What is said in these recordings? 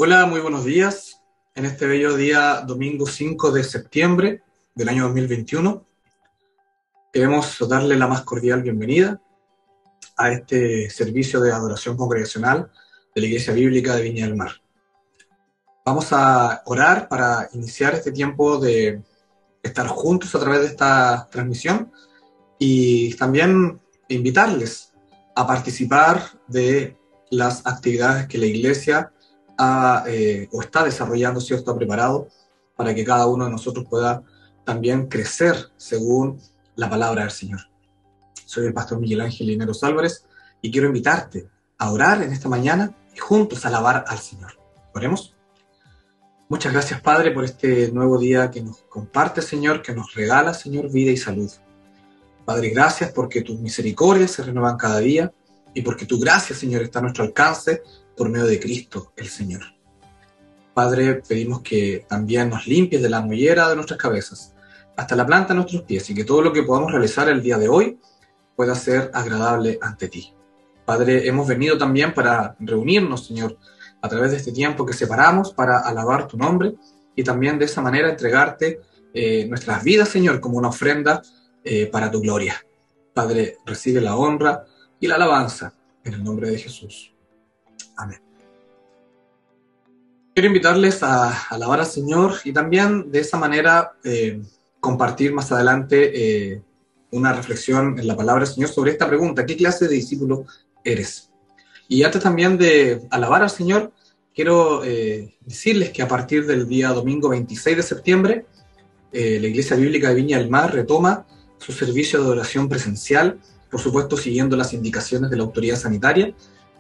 Hola, muy buenos días. En este bello día, domingo 5 de septiembre del año 2021, queremos darle la más cordial bienvenida a este servicio de adoración congregacional de la Iglesia Bíblica de Viña del Mar. Vamos a orar para iniciar este tiempo de estar juntos a través de esta transmisión y también invitarles a participar de las actividades que la Iglesia o está desarrollando, ¿cierto?, ha preparado para que cada uno de nosotros pueda también crecer según la palabra del Señor. Soy el pastor Miguel Ángel Lineros Álvarez y quiero invitarte a orar en esta mañana y juntos alabar al Señor. Oremos. Muchas gracias, Padre, por este nuevo día que nos comparte, Señor, que nos regala, Señor, vida y salud. Padre, gracias porque tus misericordias se renuevan cada día y porque tu gracia, Señor, está a nuestro alcance por medio de Cristo, el Señor. Padre, pedimos que también nos limpies de la mollera de nuestras cabezas hasta la planta de nuestros pies y que todo lo que podamos realizar el día de hoy pueda ser agradable ante ti. Padre, hemos venido también para reunirnos, Señor, a través de este tiempo que separamos para alabar tu nombre y también de esa manera entregarte nuestras vidas, Señor, como una ofrenda para tu gloria. Padre, recibe la honra y la alabanza en el nombre de Jesús. Amén. Quiero invitarles a alabar al Señor y también de esa manera compartir más adelante una reflexión en la palabra del Señor sobre esta pregunta: ¿qué clase de discípulo eres? Y antes también de alabar al Señor, quiero decirles que a partir del día domingo 26 de septiembre, la Iglesia Bíblica de Viña del Mar retoma su servicio de adoración presencial, por supuesto siguiendo las indicaciones de la autoridad sanitaria,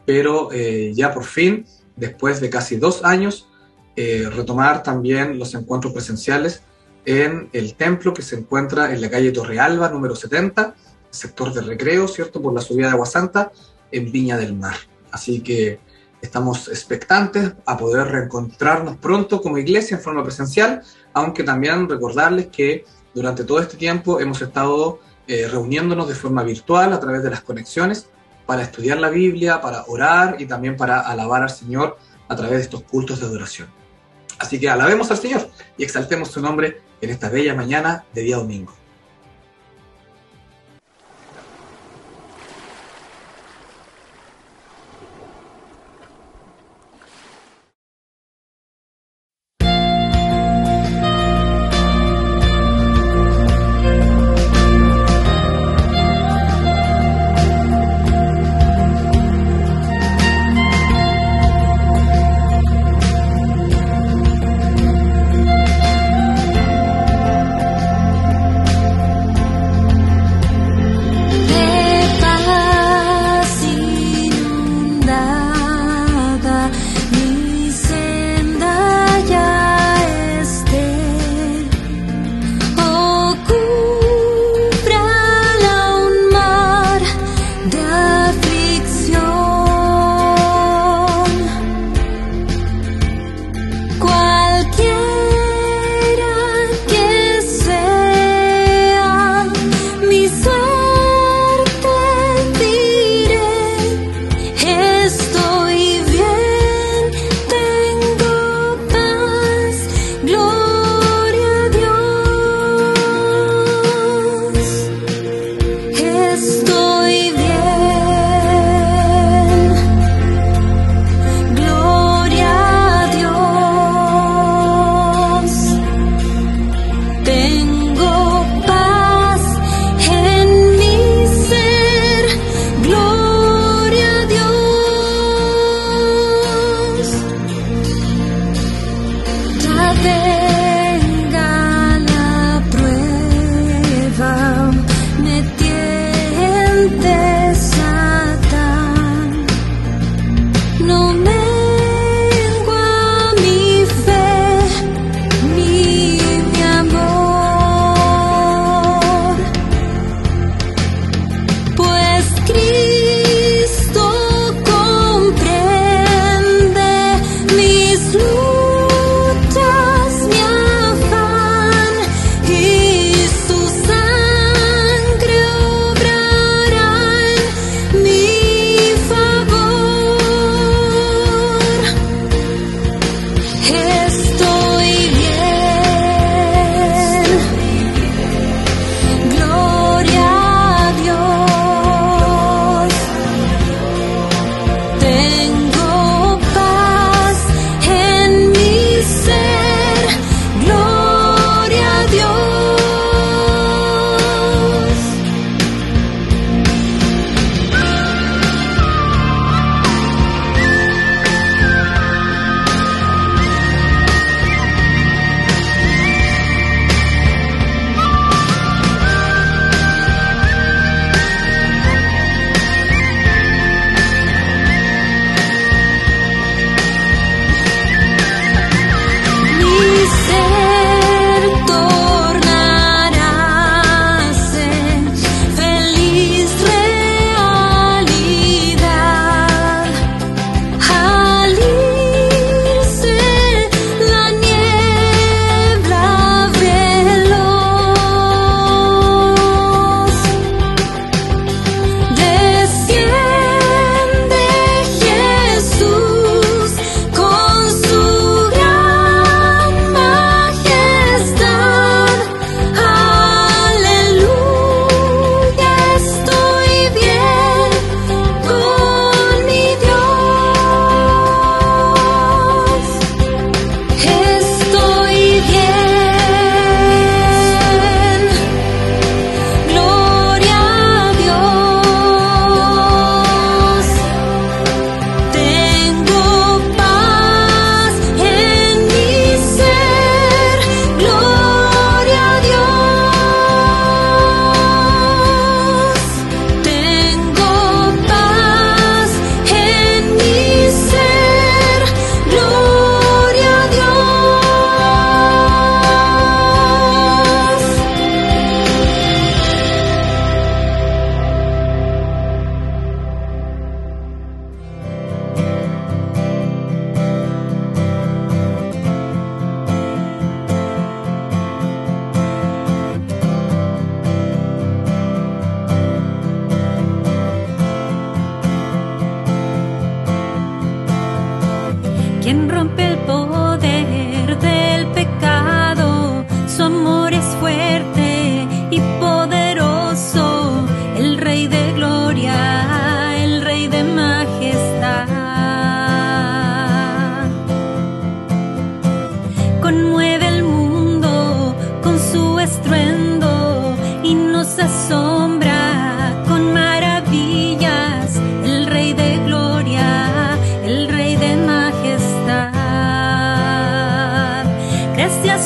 pero ya por fin, después de casi 2 años, retomar también los encuentros presenciales en el templo que se encuentra en la calle Torrealba, número 70, sector de recreo, ¿cierto?, por la subida de Agua Santa, en Viña del Mar. Así que estamos expectantes a poder reencontrarnos pronto como iglesia en forma presencial, aunque también recordarles que durante todo este tiempo hemos estado reuniéndonos de forma virtual a través de las conexiones para estudiar la Biblia, para orar y también para alabar al Señor a través de estos cultos de adoración. Así que alabemos al Señor y exaltemos su nombre en esta bella mañana de día domingo.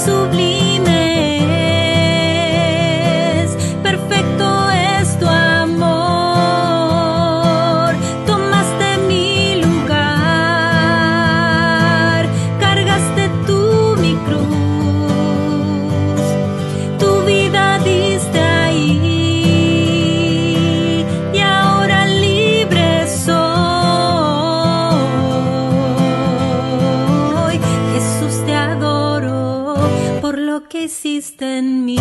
sublime es, perfecto es tu amor. Tomaste mi lugar, cargaste tú mi cruz, tu vida diste ahí y ahora libre soy. Jesús, te adoro por lo que hiciste en mí.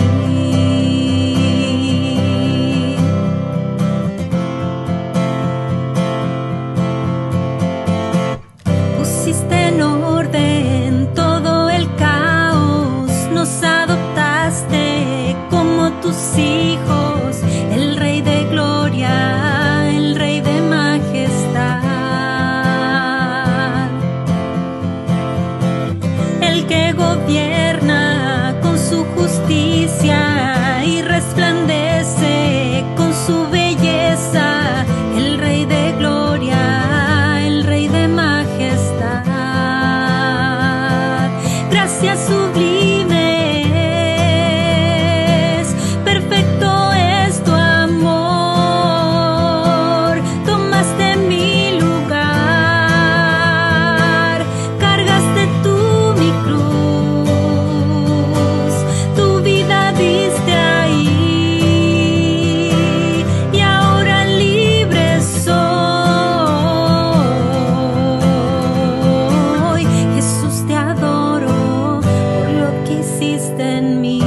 Pusiste en orden todo el caos, nos adoptaste como tus hijos, el Rey de gloria, el Rey de majestad, el que gobierna con su justicia y resplandece con su belleza, el Rey de gloria, el Rey de majestad. Gracias sublimes, perfecto es tu amor. Tomaste mi lugar, cargaste tú mi cruz, tu vida diste ahí y ahora libre soy. Jesús, te adoro por lo que hiciste en mí.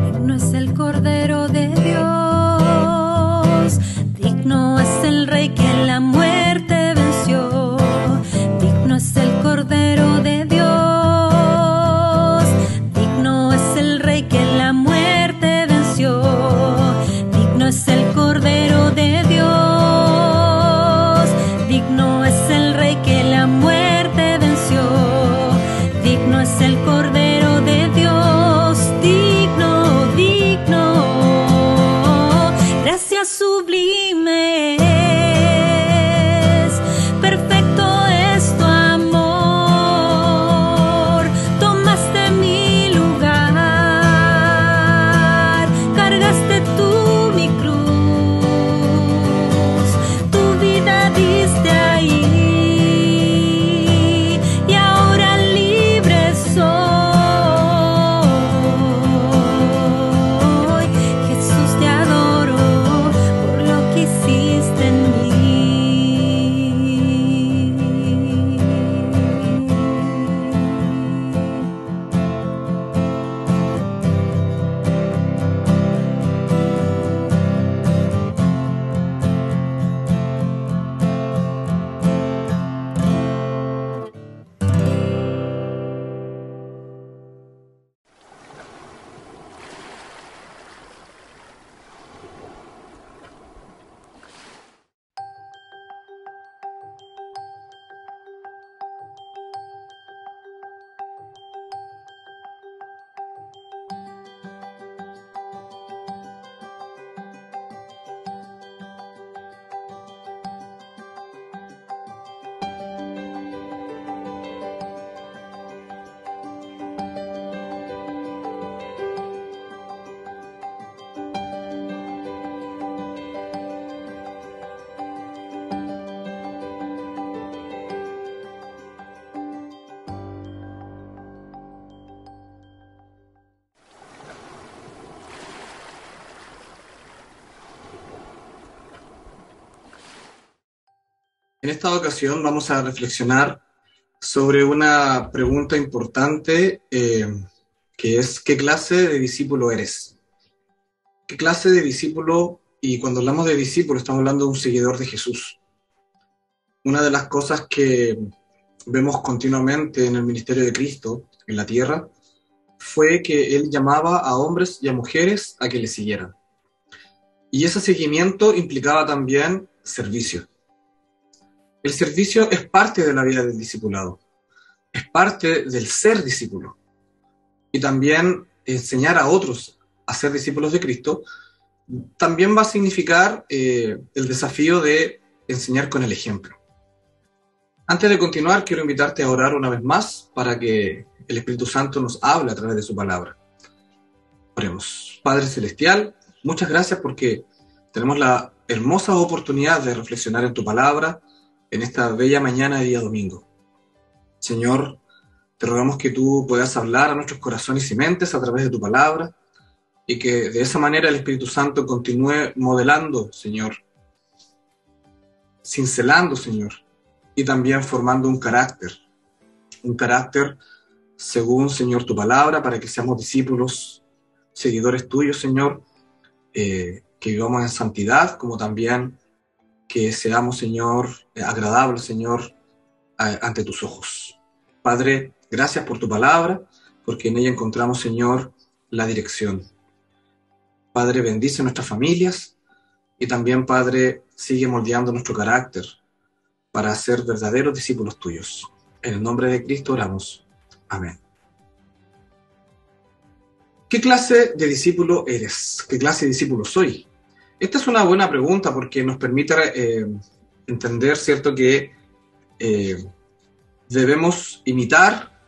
Digno es el Cordero de Dios, digno es el Rey que la muerte venció. Digno es el Cordero de Dios, digno es el Rey que la muerte venció. Digno es el Cordero de Dios, digno es el Rey que la muerte venció. Digno es el Cordero de Dios, digno, digno. Gracias sublimes, perfecto es tu amor. Tomaste mi lugar, cargaste tú mi cruz, tu vida diste ahí y ahora libre soy. Jesús, te adoro por lo que hiciste en mí. En esta ocasión vamos a reflexionar sobre una pregunta importante que es: ¿qué clase de discípulo eres? ¿Qué clase de discípulo? Y cuando hablamos de discípulo estamos hablando de un seguidor de Jesús. Una de las cosas que vemos continuamente en el ministerio de Cristo en la tierra fue que Él llamaba a hombres y a mujeres a que le siguieran. Y ese seguimiento implicaba también servicio. El servicio es parte de la vida del discipulado, es parte del ser discípulo. Y también enseñar a otros a ser discípulos de Cristo también va a significar el desafío de enseñar con el ejemplo. Antes de continuar, quiero invitarte a orar una vez más para que el Espíritu Santo nos hable a través de su palabra. Oremos. Padre Celestial, muchas gracias porque tenemos la hermosa oportunidad de reflexionar en tu palabra en esta bella mañana de día domingo. Señor, te rogamos que tú puedas hablar a nuestros corazones y mentes a través de tu palabra y que de esa manera el Espíritu Santo continúe modelando, Señor, cincelando, Señor, y también formando un carácter según, Señor, tu palabra, para que seamos discípulos, seguidores tuyos, Señor, que vivamos en santidad, como también que seamos, Señor, agradables, Señor, ante tus ojos. Padre, gracias por tu palabra, porque en ella encontramos, Señor, la dirección. Padre, bendice nuestras familias y también, Padre, sigue moldeando nuestro carácter para ser verdaderos discípulos tuyos. En el nombre de Cristo oramos. Amén. ¿Qué clase de discípulo eres? ¿Qué clase de discípulo soy? Esta es una buena pregunta porque nos permite entender, ¿cierto?, que debemos imitar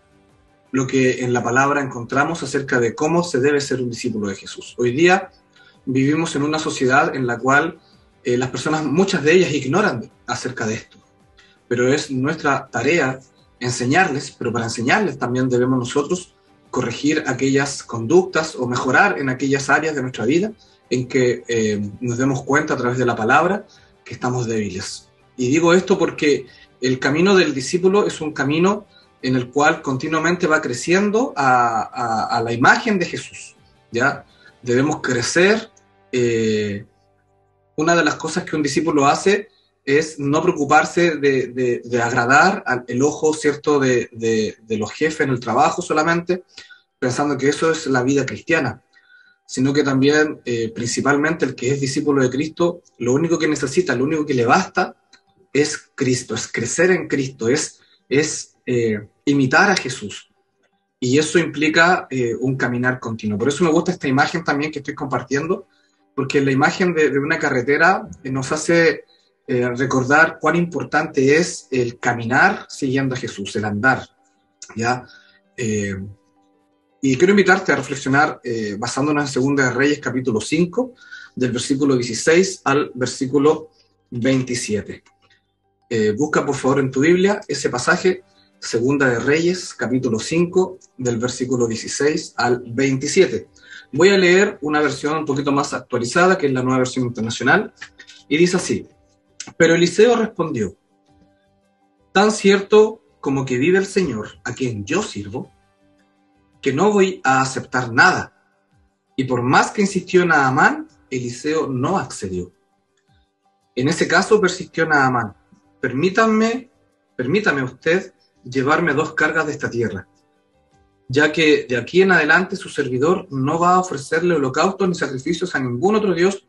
lo que en la palabra encontramos acerca de cómo se debe ser un discípulo de Jesús. Hoy día vivimos en una sociedad en la cual las personas, muchas de ellas, ignoran acerca de esto. Pero es nuestra tarea enseñarles, pero para enseñarles también debemos nosotros corregir aquellas conductas o mejorar en aquellas áreas de nuestra vida en que nos demos cuenta a través de la palabra que estamos débiles. Y digo esto porque el camino del discípulo es un camino en el cual continuamente va creciendo a la imagen de Jesús, ¿ya? Debemos crecer. Una de las cosas que un discípulo hace es no preocuparse de agradar el ojo, ¿cierto?, de los jefes en el trabajo solamente, pensando que eso es la vida cristiana, sino que también, principalmente, el que es discípulo de Cristo, lo único que necesita, lo único que le basta es Cristo, es crecer en Cristo, es imitar a Jesús. Y eso implica un caminar continuo. Por eso me gusta esta imagen también que estoy compartiendo, porque la imagen de una carretera nos hace recordar cuán importante es el caminar siguiendo a Jesús, el andar, ¿ya? Y quiero invitarte a reflexionar basándonos en 2 de Reyes, capítulo 5, del versículo 16 al versículo 27. Busca, por favor, en tu Biblia ese pasaje, 2 de Reyes, capítulo 5, del versículo 16 al 27. Voy a leer una versión un poquito más actualizada, que es la Nueva Versión Internacional, y dice así: Pero Eliseo respondió: Tan cierto como que vive el Señor, a quien yo sirvo, que no voy a aceptar nada. Y por más que insistió Naamán, Eliseo no accedió. En ese caso persistió Naamán: Permítame usted llevarme 2 cargas de esta tierra, ya que de aquí en adelante su servidor no va a ofrecerle holocaustos ni sacrificios a ningún otro Dios,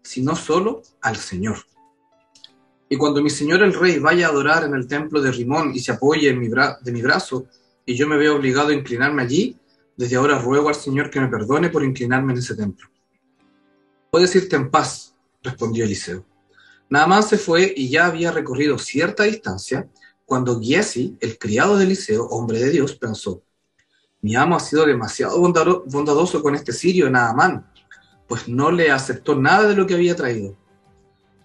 sino solo al Señor. Y cuando mi señor el rey vaya a adorar en el templo de Rimón y se apoye de mi brazo, y yo me vea obligado a inclinarme allí, desde ahora ruego al Señor que me perdone por inclinarme en ese templo. Puedes irte en paz, respondió Eliseo. Naamán se fue y ya había recorrido cierta distancia cuando Giesi, el criado de Eliseo, hombre de Dios, pensó: Mi amo ha sido demasiado bondadoso con este sirio Naamán, pues no le aceptó nada de lo que había traído.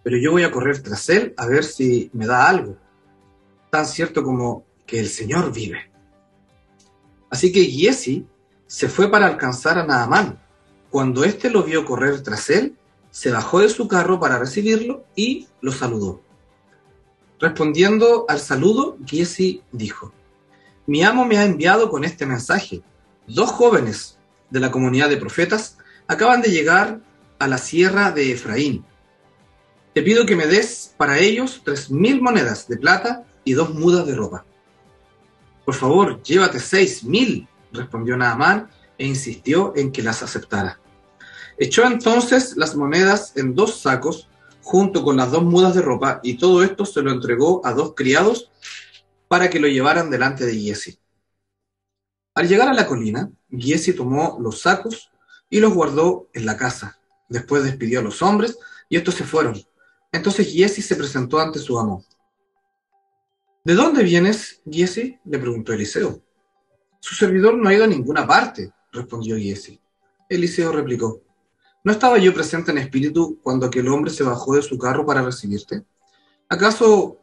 Pero yo voy a correr tras él a ver si me da algo, tan cierto como que el Señor vive. Así que Giesi se fue para alcanzar a Naamán. Cuando éste lo vio correr tras él, se bajó de su carro para recibirlo y lo saludó. Respondiendo al saludo, Giesi dijo: Mi amo me ha enviado con este mensaje. 2 jóvenes de la comunidad de profetas acaban de llegar a la sierra de Efraín. Te pido que me des para ellos 3,000 monedas de plata y 2 mudas de ropa. Por favor, llévate 6,000, respondió Naamán, e insistió en que las aceptara. Echó entonces las monedas en 2 sacos, junto con las 2 mudas de ropa, y todo esto se lo entregó a 2 criados para que lo llevaran delante de Giesi. Al llegar a la colina, Giesi tomó los sacos y los guardó en la casa. Después despidió a los hombres y estos se fueron. Entonces Giesi se presentó ante su amo. ¿De dónde vienes, Giezi?, le preguntó Eliseo. Su servidor no ha ido a ninguna parte, respondió Giezi. Eliseo replicó, ¿no estaba yo presente en espíritu cuando aquel hombre se bajó de su carro para recibirte? ¿Acaso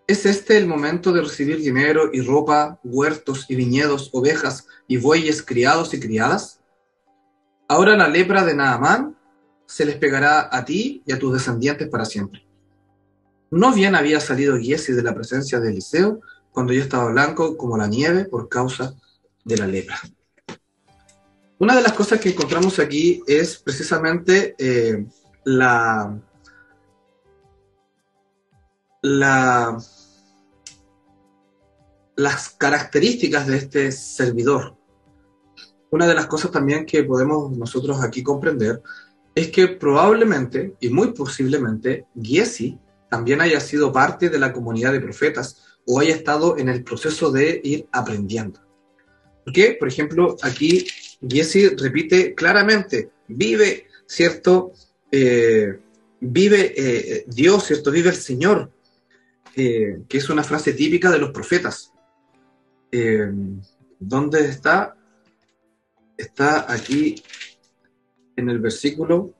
es este el momento de recibir dinero y ropa, huertos y viñedos, ovejas y bueyes criados y criadas? Ahora la lepra de Naamán se les pegará a ti y a tus descendientes para siempre. ¿No bien había salido Giezi de la presencia de Eliseo cuando ya estaba blanco como la nieve por causa de la lepra? Una de las cosas que encontramos aquí es precisamente las características de este servidor. Una de las cosas también que podemos nosotros aquí comprender es que probablemente y muy posiblemente Giezi también haya sido parte de la comunidad de profetas o haya estado en el proceso de ir aprendiendo. Porque, por ejemplo, aquí Giezi repite claramente, vive, ¿cierto? Vive Dios, ¿cierto? Vive el Señor, que es una frase típica de los profetas. ¿Dónde está? Está aquí en el versículo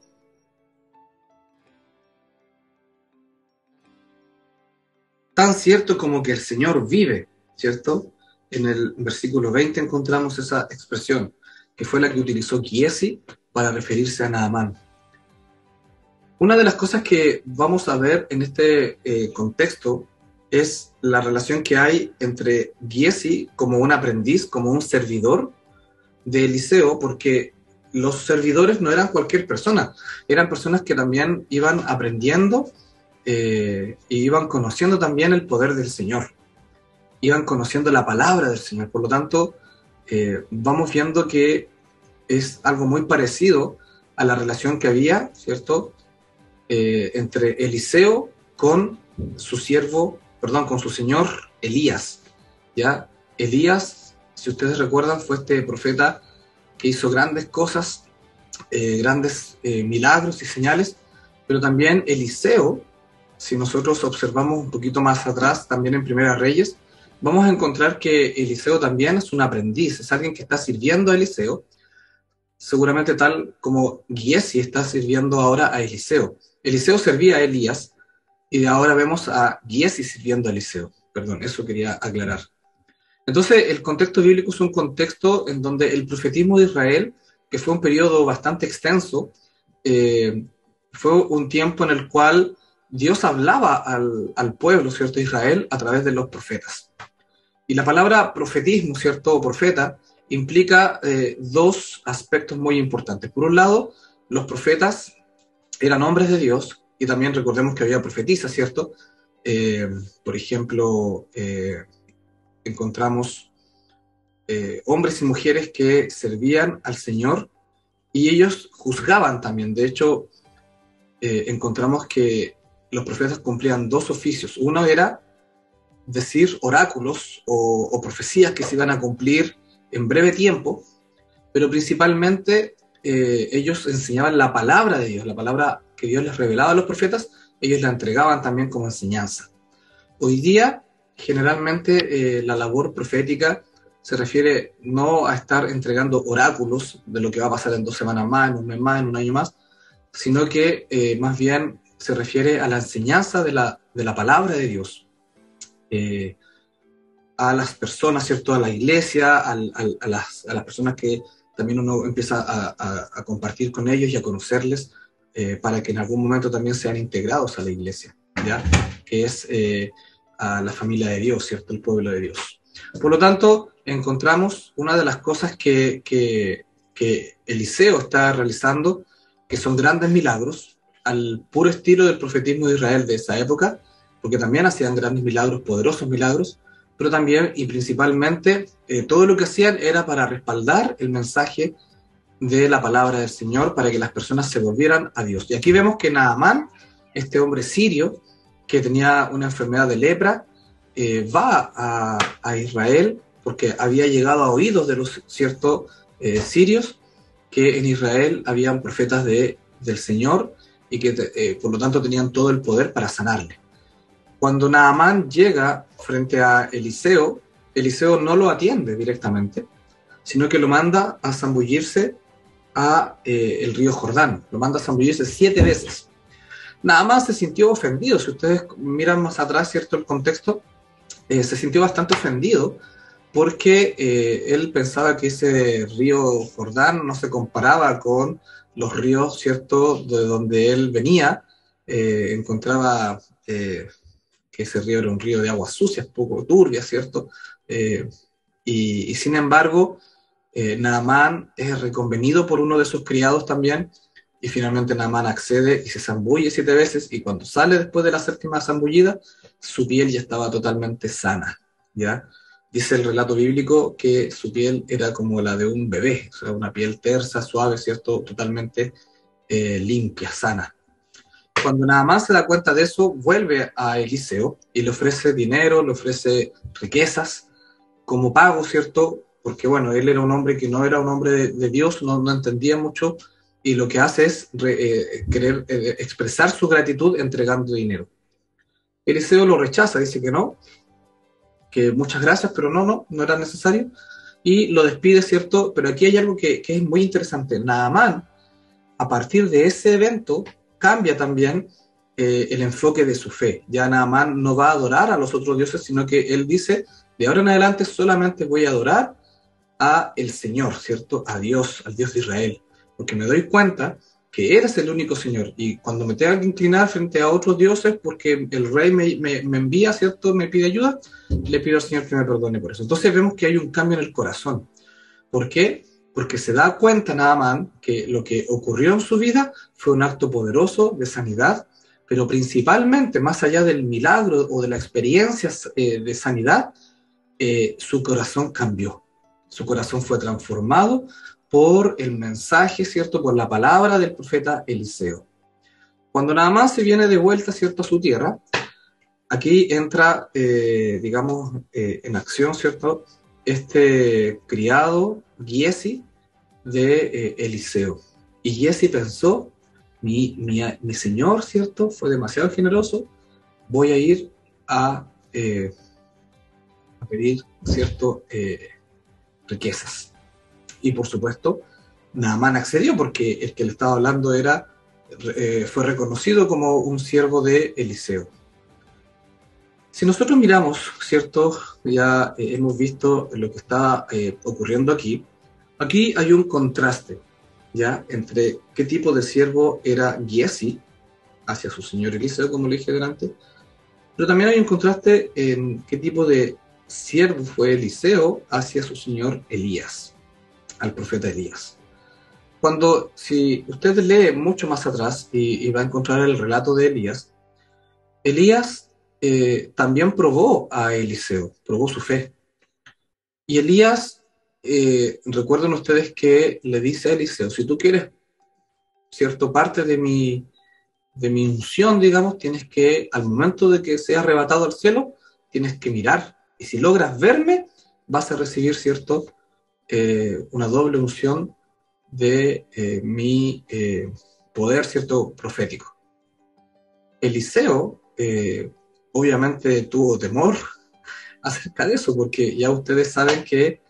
tan cierto como que el Señor vive, ¿cierto? En el versículo 20 encontramos esa expresión, que fue la que utilizó Giezi para referirse a Naamán. Una de las cosas que vamos a ver en este contexto es la relación que hay entre Giezi como un aprendiz, como un servidor de Eliseo, porque los servidores no eran cualquier persona, eran personas que también iban aprendiendo y iban conociendo también el poder del Señor, iban conociendo la palabra del Señor. Por lo tanto, vamos viendo que es algo muy parecido a la relación que había, ¿cierto?, entre Eliseo con su siervo, con su señor Elías, ¿ya? Elías, si ustedes recuerdan, fue este profeta que hizo grandes cosas, grandes milagros y señales, pero también Eliseo, si nosotros observamos un poquito más atrás, también en Primera Reyes, vamos a encontrar que Eliseo también es un aprendiz, es alguien que está sirviendo a Eliseo, seguramente tal como Giezi está sirviendo ahora a Eliseo. Eliseo servía a Elías y ahora vemos a Giezi sirviendo a Eliseo. Perdón, eso quería aclarar. Entonces, el contexto bíblico es un contexto en donde el profetismo de Israel, que fue un periodo bastante extenso, fue un tiempo en el cual Dios hablaba al pueblo, ¿cierto?, de Israel a través de los profetas. Y la palabra profetismo, ¿cierto?, o profeta, implica dos aspectos muy importantes. Por un lado, los profetas eran hombres de Dios, y también recordemos que había profetisas, ¿cierto? Por ejemplo, encontramos hombres y mujeres que servían al Señor, y ellos juzgaban también. De hecho, encontramos que los profetas cumplían dos oficios. Uno era decir oráculos o profecías que se iban a cumplir en breve tiempo, pero principalmente ellos enseñaban la palabra de Dios, la palabra que Dios les revelaba a los profetas, ellos la entregaban también como enseñanza. Hoy día, generalmente, la labor profética se refiere no a estar entregando oráculos de lo que va a pasar en 2 semanas más, en un mes más, en un año más, sino que más bien se refiere a la enseñanza de la palabra de Dios, a las personas, ¿cierto?, a la iglesia, a las personas que también uno empieza a compartir con ellos y a conocerles, para que en algún momento también sean integrados a la iglesia, ¿ya?, que es a la familia de Dios, ¿cierto?, el pueblo de Dios. Por lo tanto, encontramos una de las cosas que Eliseo está realizando, que son grandes milagros, al puro estilo del profetismo de Israel de esa época, porque también hacían grandes milagros, poderosos milagros, pero también y principalmente todo lo que hacían era para respaldar el mensaje de la palabra del Señor, para que las personas se volvieran a Dios. Y aquí vemos que Naamán, este hombre sirio que tenía una enfermedad de lepra, va a Israel porque había llegado a oídos de los ciertos sirios que en Israel habían profetas del Señor y que por lo tanto tenían todo el poder para sanarle. Cuando Naamán llega frente a Eliseo, Eliseo no lo atiende directamente, sino que lo manda a zambullirse a el río Jordán. Lo manda a zambullirse 7 veces. Naamán se sintió ofendido. Si ustedes miran más atrás, ¿cierto?, el contexto, se sintió bastante ofendido porque él pensaba que ese río Jordán no se comparaba con los ríos, ¿cierto?, de donde él venía. Encontraba que ese río era un río de aguas sucias, poco turbia, ¿cierto? Y sin embargo, Naamán es reconvenido por uno de sus criados también, y finalmente Naamán accede y se zambulle 7 veces, y cuando sale después de la 7ª zambullida, su piel ya estaba totalmente sana, ¿ya? Dice el relato bíblico que su piel era como la de un bebé, o sea, una piel tersa, suave, ¿cierto? Totalmente limpia, sana. Cuando Naamán se da cuenta de eso, vuelve a Eliseo y le ofrece dinero, le ofrece riquezas como pago, ¿cierto? Porque, bueno, él era un hombre que no era un hombre de Dios, no entendía mucho, y lo que hace es querer expresar su gratitud entregando dinero. Eliseo lo rechaza, dice que no, que muchas gracias, pero no era necesario, y lo despide, ¿cierto? Pero aquí hay algo que es muy interesante. Naamán, a partir de ese evento, cambia también el enfoque de su fe. Ya Naamán no va a adorar a los otros dioses, sino que él dice, de ahora en adelante solamente voy a adorar a el Señor, ¿cierto? A Dios, al Dios de Israel, porque me doy cuenta que eres el único Señor, y cuando me tenga que inclinar frente a otros dioses, porque el rey me envía, ¿cierto?, me pide ayuda, le pido al Señor que me perdone por eso. Entonces vemos que hay un cambio en el corazón. ¿Por qué? Porque se da cuenta Naamán que lo que ocurrió en su vida fue un acto poderoso de sanidad, pero principalmente, más allá del milagro o de la experiencia de sanidad, su corazón cambió. Su corazón fue transformado por el mensaje, ¿cierto?, por la palabra del profeta Eliseo. Cuando Naamán se viene de vuelta, ¿cierto?, a su tierra, aquí entra, digamos, en acción, ¿cierto?, este criado, Giesi, de Eliseo. Y Giesi pensó, mi señor, ¿cierto?, fue demasiado generoso, voy a ir a pedir, ¿cierto?, riquezas. Y por supuesto, Naamán accedió porque el que le estaba hablando fue reconocido como un siervo de Eliseo. Si nosotros miramos, ¿cierto?, ya hemos visto lo que está ocurriendo aquí. Aquí hay un contraste, ¿ya?, entre qué tipo de siervo era Giesi hacia su señor Eliseo, como le dije delante, pero también hay un contraste en qué tipo de siervo fue Eliseo hacia su señor Elías, al profeta Elías. Si usted lee mucho más atrás y va a encontrar el relato de Elías también probó a Eliseo, probó su fe. Y Elías, recuerden ustedes que le dice a Eliseo, si tú quieres, ¿cierto?, parte de mi unción, digamos, tienes que, al momento de que sea arrebatado al cielo, tienes que mirar. Y si logras verme, vas a recibir, ¿cierto?, una doble unción de mi poder, ¿cierto?, profético. Eliseo, obviamente, tuvo temor acerca de eso, porque ya ustedes saben que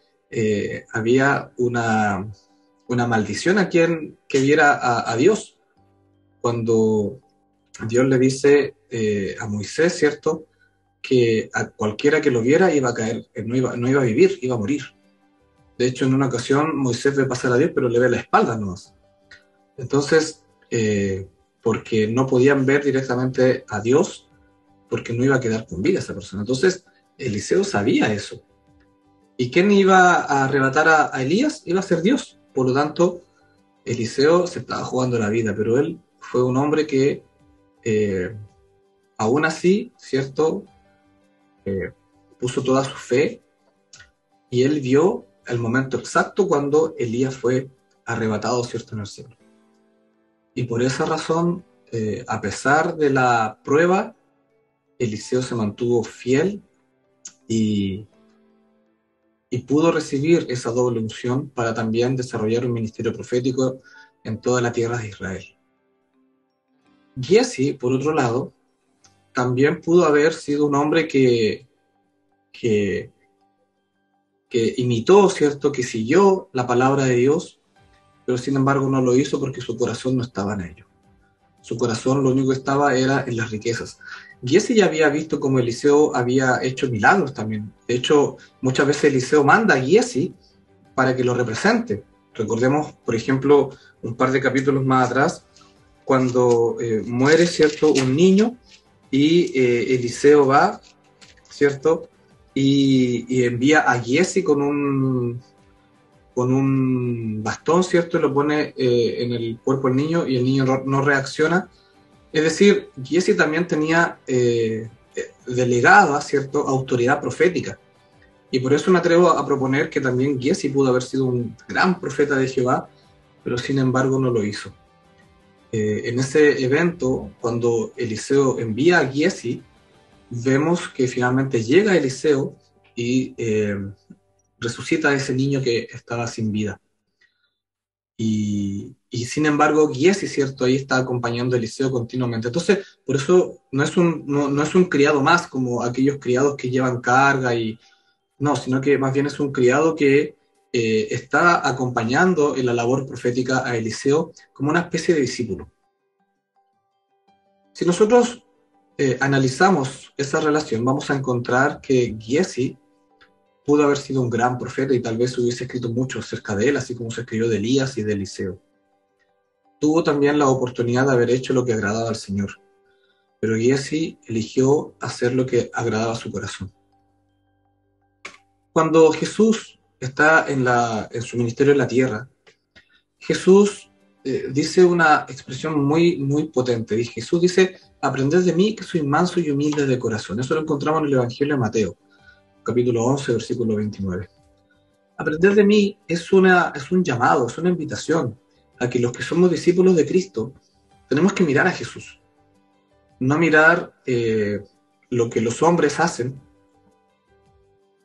había una maldición a quien que viera a Dios. Cuando Dios le dice a Moisés, ¿cierto?, que a cualquiera que lo viera iba a caer, no iba a vivir, iba a morir. De hecho, en una ocasión Moisés ve pasar a Dios, pero le ve la espalda nomás. Entonces, porque no podían ver directamente a Dios, porque no iba a quedar con vida esa persona. Entonces, Eliseo sabía eso. ¿Y quién iba a arrebatar a Elías? Iba a ser Dios. Por lo tanto, Eliseo se estaba jugando la vida, pero él fue un hombre que, aún así, ¿cierto?, puso toda su fe, y él vio el momento exacto cuando Elías fue arrebatado, ¿cierto?, en el cielo. Y por esa razón, a pesar de la prueba, Eliseo se mantuvo fiel y pudo recibir esa doble unción para también desarrollar un ministerio profético en toda la tierra de Israel. Giesi, por otro lado, también pudo haber sido un hombre que imitó, ¿cierto?, que siguió la palabra de Dios, pero sin embargo no lo hizo porque su corazón no estaba en ello. Su corazón lo único que estaba era en las riquezas. Giezi ya había visto cómo Eliseo había hecho milagros también. De hecho, muchas veces Eliseo manda a Giezi para que lo represente. Recordemos, por ejemplo, un par de capítulos más atrás, cuando muere, ¿cierto?, un niño y Eliseo va, ¿cierto?, y envía a Giezi con un bastón, ¿cierto?, y lo pone en el cuerpo del niño y el niño no reacciona. Es decir, Giezi también tenía delegada, ¿cierto?, autoridad profética. Y por eso me atrevo a proponer que también Giezi pudo haber sido un gran profeta de Jehová, pero sin embargo no lo hizo. En ese evento, cuando Eliseo envía a Giezi, vemos que finalmente llega Eliseo y resucita a ese niño que estaba sin vida. Y sin embargo, Giezi, ¿cierto?, ahí está acompañando a Eliseo continuamente. Entonces, por eso no es un criado más como aquellos criados que llevan carga no, sino que más bien es un criado que está acompañando en la labor profética a Eliseo como una especie de discípulo. Si nosotros analizamos esa relación, vamos a encontrar que Giezi pudo haber sido un gran profeta y tal vez hubiese escrito mucho acerca de él, así como se escribió de Elías y de Eliseo. Tuvo también la oportunidad de haber hecho lo que agradaba al Señor, pero Giezi eligió hacer lo que agradaba a su corazón. Cuando Jesús está en su ministerio en la tierra, Jesús dice una expresión muy, muy potente. Jesús dice: aprended de mí, que soy manso y humilde de corazón. Eso lo encontramos en el Evangelio de Mateo, capítulo 11, versículo 29. Aprender de mí es un llamado, es una invitación a que los que somos discípulos de Cristo tenemos que mirar a Jesús. No mirar lo que los hombres hacen,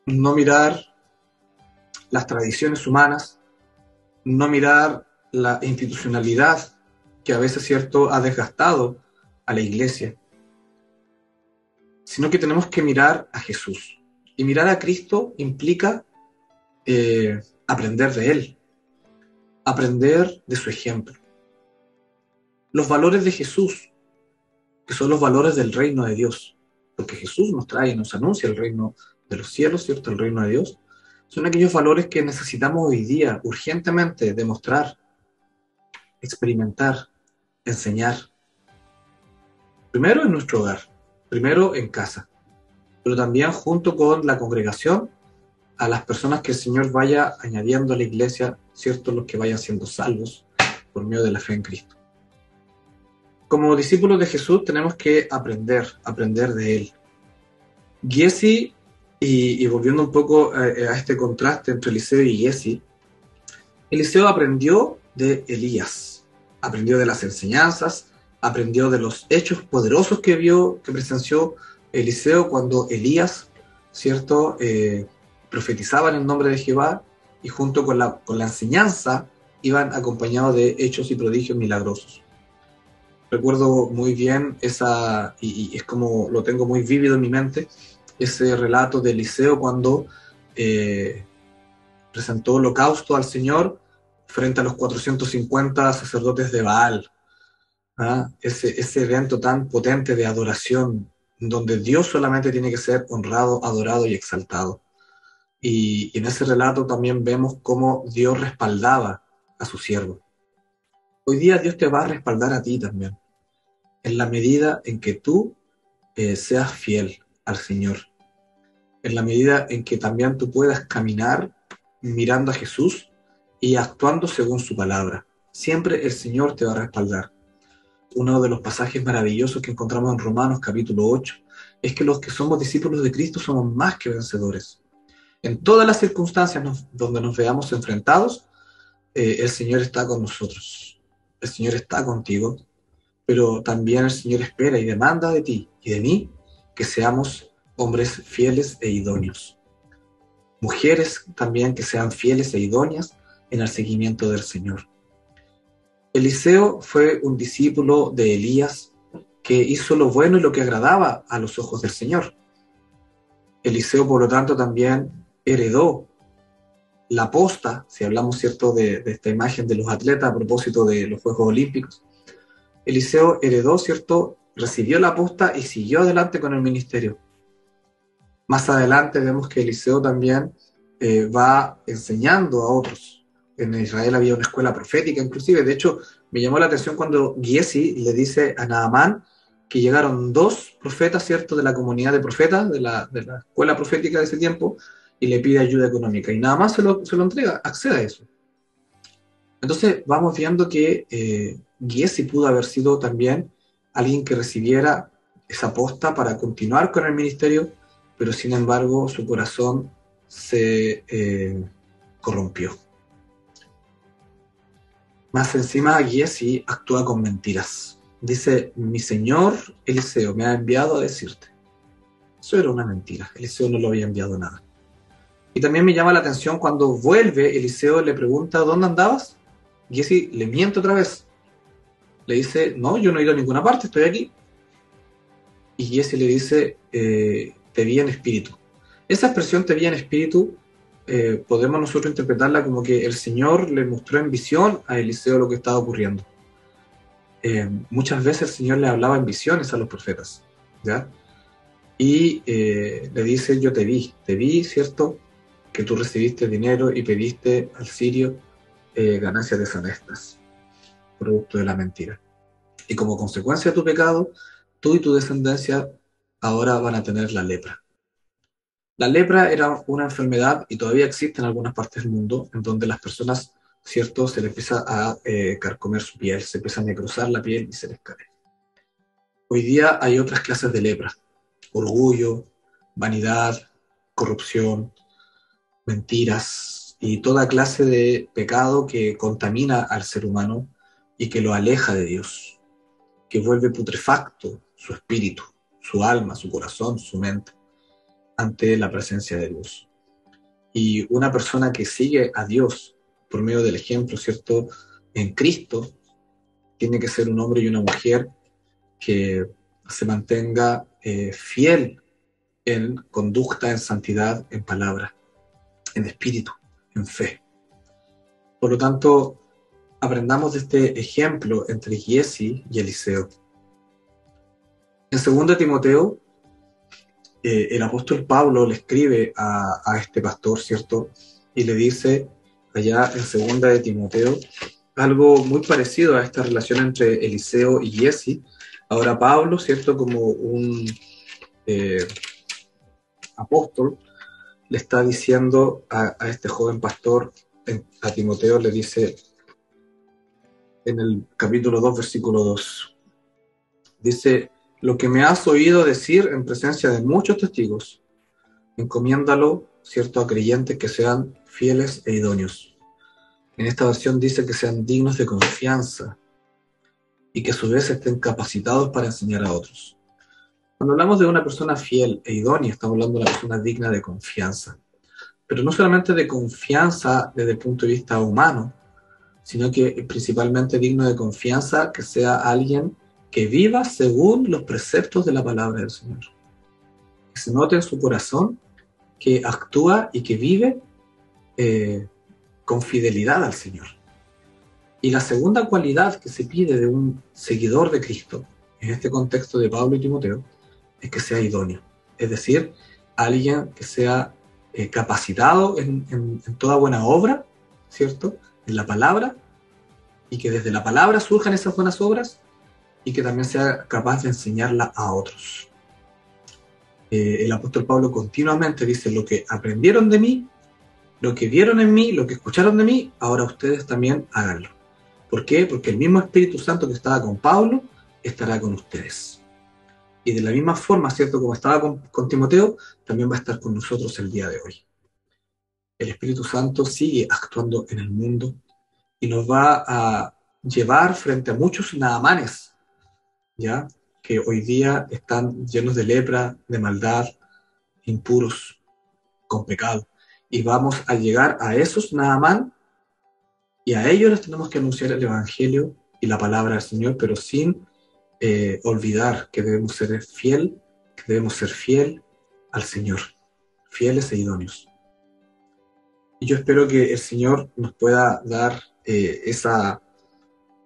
no mirar las tradiciones humanas, no mirar la institucionalidad que a veces, ¿cierto?, ha desgastado a la iglesia, sino que tenemos que mirar a Jesús. Y mirar a Cristo implica aprender de Él, aprender de su ejemplo. Los valores de Jesús, que son los valores del reino de Dios, porque Jesús nos trae y nos anuncia el reino de los cielos, ¿cierto?, el reino de Dios, son aquellos valores que necesitamos hoy día urgentemente demostrar, experimentar, enseñar. Primero en nuestro hogar, primero en casa, pero también junto con la congregación, a las personas que el Señor vaya añadiendo a la iglesia, ¿cierto?, los que vayan siendo salvos por medio de la fe en Cristo. Como discípulos de Jesús tenemos que aprender de Él. Giezi, y volviendo un poco a este contraste entre Eliseo y Giezi, Eliseo aprendió de Elías, aprendió de las enseñanzas, aprendió de los hechos poderosos que presenció Eliseo cuando Elías, ¿cierto?, profetizaba en el nombre de Jehová, y junto con la enseñanza iban acompañados de hechos y prodigios milagrosos. Recuerdo muy bien y es como lo tengo muy vívido en mi mente, ese relato de Eliseo cuando presentó holocausto al Señor frente a los 450 sacerdotes de Baal. Ese evento tan potente de adoración, donde Dios solamente tiene que ser honrado, adorado y exaltado. Y en ese relato también vemos cómo Dios respaldaba a su siervo. Hoy día Dios te va a respaldar a ti también, en la medida en que tú seas fiel al Señor, en la medida en que también tú puedas caminar mirando a Jesús y actuando según su palabra. Siempre el Señor te va a respaldar. Uno de los pasajes maravillosos que encontramos en Romanos capítulo 8 es que los que somos discípulos de Cristo somos más que vencedores. En todas las circunstancias donde nos veamos enfrentados, el Señor está con nosotros. El Señor está contigo, pero también el Señor espera y demanda de ti y de mí que seamos hombres fieles e idóneos. Mujeres también que sean fieles e idóneas en el seguimiento del Señor. Eliseo fue un discípulo de Elías que hizo lo bueno y lo que agradaba a los ojos del Señor. Eliseo, por lo tanto, también heredó la posta, si hablamos, ¿cierto?, de esta imagen de los atletas a propósito de los Juegos Olímpicos. Eliseo heredó, ¿cierto?, recibió la posta y siguió adelante con el ministerio. Más adelante vemos que Eliseo también va enseñando a otros. En Israel había una escuela profética, inclusive. De hecho, me llamó la atención cuando Giesi le dice a Naamán que llegaron 2 profetas, ¿cierto?, de la comunidad de profetas, de la escuela profética de ese tiempo, y le pide ayuda económica. Y nada más se lo entrega, accede a eso. Entonces vamos viendo que Giesi pudo haber sido también alguien que recibiera esa posta para continuar con el ministerio, pero sin embargo su corazón se corrompió. Más encima, Giesi actúa con mentiras. Dice: mi señor Eliseo me ha enviado a decirte. Eso era una mentira. Eliseo no lo había enviado nada. Y también me llama la atención cuando vuelve, Eliseo le pregunta: ¿dónde andabas? Giesi le miente otra vez. Le dice: no, yo no he ido a ninguna parte, estoy aquí. Y Giesi le dice: te vi en espíritu. Esa expresión, te vi en espíritu, podemos nosotros interpretarla como que el Señor le mostró en visión a Eliseo lo que estaba ocurriendo. Muchas veces el Señor le hablaba en visiones a los profetas, ¿ya? Y le dice: yo te vi, ¿cierto?, que tú recibiste dinero y pediste al sirio ganancias deshonestas, producto de la mentira. Y como consecuencia de tu pecado, tú y tu descendencia ahora van a tener la lepra. La lepra era una enfermedad, y todavía existe en algunas partes del mundo, en donde las personas, ¿cierto?, se les empieza a carcomer su piel, se empieza a necrosar la piel y se les cae. Hoy día hay otras clases de lepra: orgullo, vanidad, corrupción, mentiras y toda clase de pecado que contamina al ser humano y que lo aleja de Dios, que vuelve putrefacto su espíritu, su alma, su corazón, su mente ante la presencia de Dios. Y una persona que sigue a Dios por medio del ejemplo, ¿cierto?, en Cristo, tiene que ser un hombre y una mujer que se mantenga fiel en conducta, en santidad, en palabra, en espíritu, en fe. Por lo tanto, aprendamos de este ejemplo entre Giesi y Eliseo. En 2 Timoteo, el apóstol Pablo le escribe a este pastor, ¿cierto?, y le dice allá en 2 Timoteo algo muy parecido a esta relación entre Eliseo y Giesi. Ahora Pablo, ¿cierto?, como un apóstol, le está diciendo a este joven pastor, a Timoteo, le dice en el capítulo 2, versículo 2, dice: lo que me has oído decir en presencia de muchos testigos, encomiéndalo, ¿cierto?, a creyentes que sean fieles e idóneos. En esta versión dice que sean dignos de confianza y que a su vez estén capacitados para enseñar a otros. Cuando hablamos de una persona fiel e idónea, estamos hablando de una persona digna de confianza. Pero no solamente de confianza desde el punto de vista humano, sino que principalmente digno de confianza, que sea alguien que viva según los preceptos de la palabra del Señor. Que se note en su corazón que actúa y que vive con fidelidad al Señor. Y la segunda cualidad que se pide de un seguidor de Cristo, en este contexto de Pablo y Timoteo, es que sea idóneo. Es decir, alguien que sea capacitado en toda buena obra, ¿cierto?, en la palabra, y que desde la palabra surjan esas buenas obras, y que también sea capaz de enseñarla a otros. El apóstol Pablo continuamente dice: lo que aprendieron de mí, lo que vieron en mí, lo que escucharon de mí, ahora ustedes también háganlo. ¿Por qué? Porque el mismo Espíritu Santo que estaba con Pablo estará con ustedes. Y de la misma forma, ¿cierto?, como estaba con Timoteo, también va a estar con nosotros el día de hoy. El Espíritu Santo sigue actuando en el mundo y nos va a llevar frente a muchos Naamanes, ¿ya?, que hoy día están llenos de lepra, de maldad, impuros, con pecado. Y vamos a llegar a esos Naamán, y a ellos les tenemos que anunciar el Evangelio y la palabra del Señor, pero sin olvidar que debemos ser fiel al Señor, fieles e idóneos. Y yo espero que el Señor nos pueda dar esa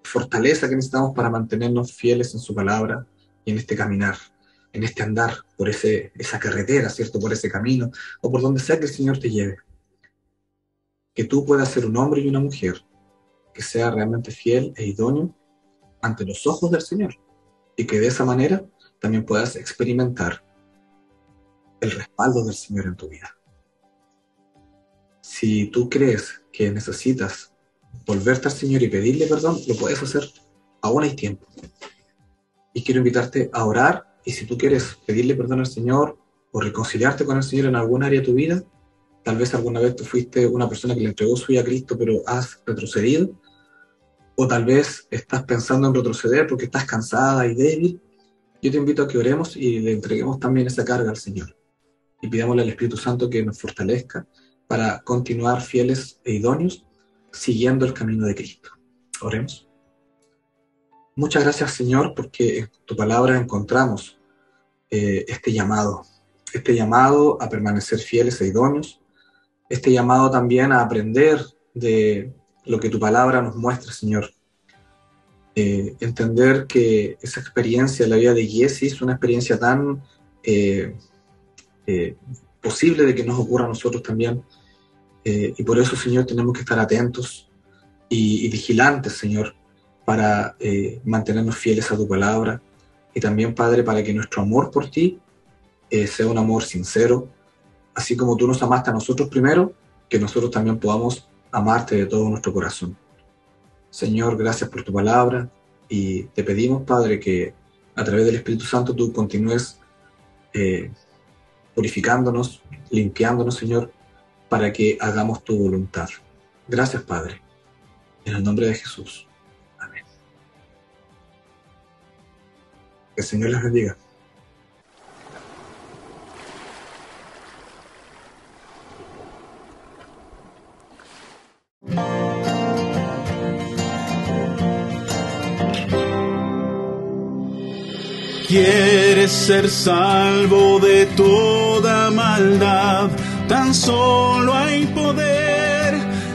fortaleza que necesitamos para mantenernos fieles en su palabra y en este caminar, en este andar por esa carretera, ¿cierto? Por ese camino, o por donde sea que el Señor te lleve. Que tú puedas ser un hombre y una mujer que sea realmente fiel e idóneo ante los ojos del Señor, y que de esa manera también puedas experimentar el respaldo del Señor en tu vida. Si tú crees que necesitas volverte al Señor y pedirle perdón, lo puedes hacer, aún hay tiempo. Y quiero invitarte a orar, y si tú quieres pedirle perdón al Señor o reconciliarte con el Señor en alguna área de tu vida, tal vez alguna vez tú fuiste una persona que le entregó su vida a Cristo, pero has retrocedido, o tal vez estás pensando en retroceder porque estás cansada y débil, yo te invito a que oremos y le entreguemos también esa carga al Señor. Y pidámosle al Espíritu Santo que nos fortalezca para continuar fieles e idóneos, siguiendo el camino de Cristo. Oremos. Muchas gracias, Señor, porque en tu palabra encontramos este llamado a permanecer fieles e idóneos, este llamado también a aprender de lo que tu palabra nos muestra, Señor. Entender que esa experiencia de la vida de Jesse es una experiencia tan posible de que nos ocurra a nosotros también. Y por eso, Señor, tenemos que estar atentos y vigilantes, Señor, para mantenernos fieles a tu palabra. Y también, Padre, para que nuestro amor por ti sea un amor sincero, así como tú nos amaste a nosotros primero, que nosotros también podamos amarte de todo nuestro corazón. Señor, gracias por tu palabra, y te pedimos, Padre, que a través del Espíritu Santo tú continúes purificándonos, limpiándonos, Señor, para que hagamos tu voluntad. Gracias, Padre. En el nombre de Jesús. Amén. Que el Señor les bendiga. ¿Quieres ser salvo de toda maldad? Tan solo hay poder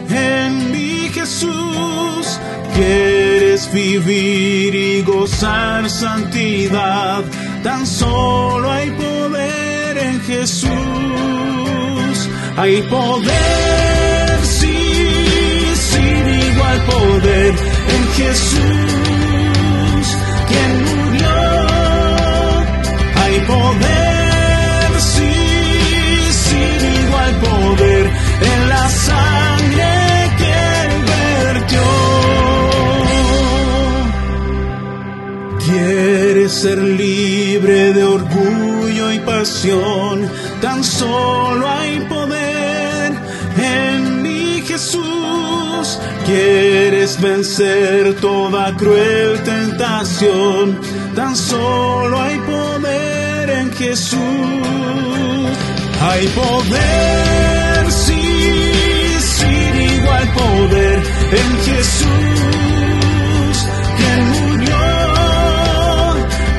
en mi Jesús. ¿Quieres vivir y gozar santidad? Tan solo hay poder en Jesús. Hay poder, sí, sin igual poder en Jesús, quien murió. Hay poder, sí, sin igual poder en la sangre que Él vertió. ¿Quieres ser libre de orgullo y pasión? Tan solo hay poder en mi Jesús. ¿Quieres vencer toda cruel tentación? Tan solo hay poder en Jesús. Hay poder, sí, sin igual poder en Jesús, quien murió.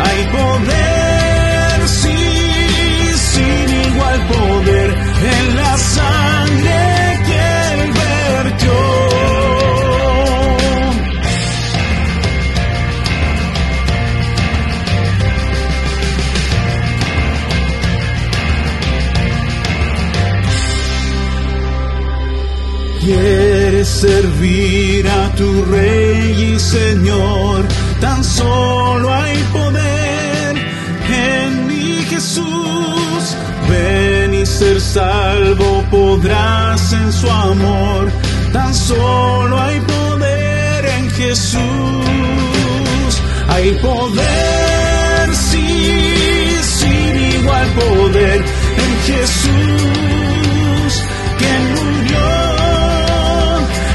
Hay poder, sí, sin igual poder en la sangre que Él vertió. ¿Quieres servir a tu Rey y Señor? Tan solo hay poder en mi Jesús. Ven y ser salvo podrás en su amor. Tan solo hay poder en Jesús. Hay poder, sí, sin igual poder en Jesús, quien murió.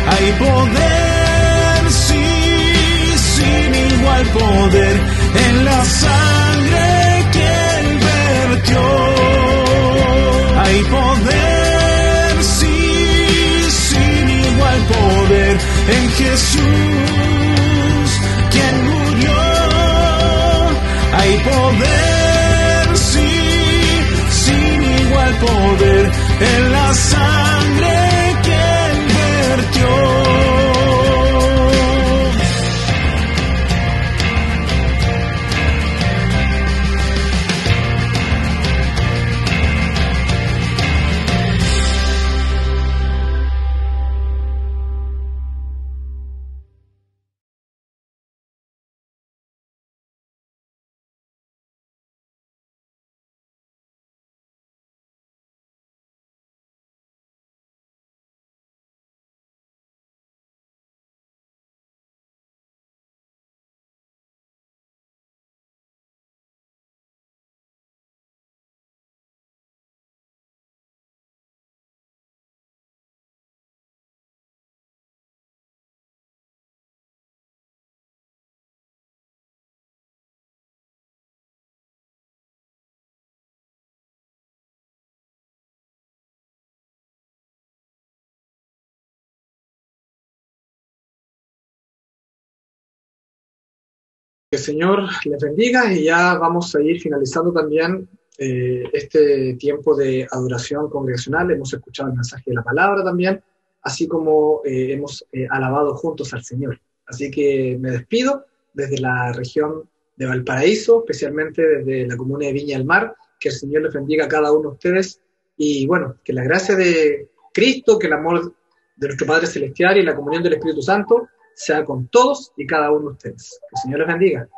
Hay poder, sí, sin igual poder en la sangre que Él vertió. Hay poder, sí, sin igual poder en Jesús, quien murió. en la sangre que Él vertió. Que el Señor les bendiga y ya vamos a ir finalizando también este tiempo de adoración congregacional. Hemos escuchado el mensaje de la palabra también, así como hemos alabado juntos al Señor. Así que me despido desde la región de Valparaíso, especialmente desde la comuna de Viña del Mar. Que el Señor les bendiga a cada uno de ustedes y bueno, que la gracia de Cristo, que el amor de nuestro Padre Celestial y la comunión del Espíritu Santo sea con todos y cada uno de ustedes. Que el Señor les bendiga.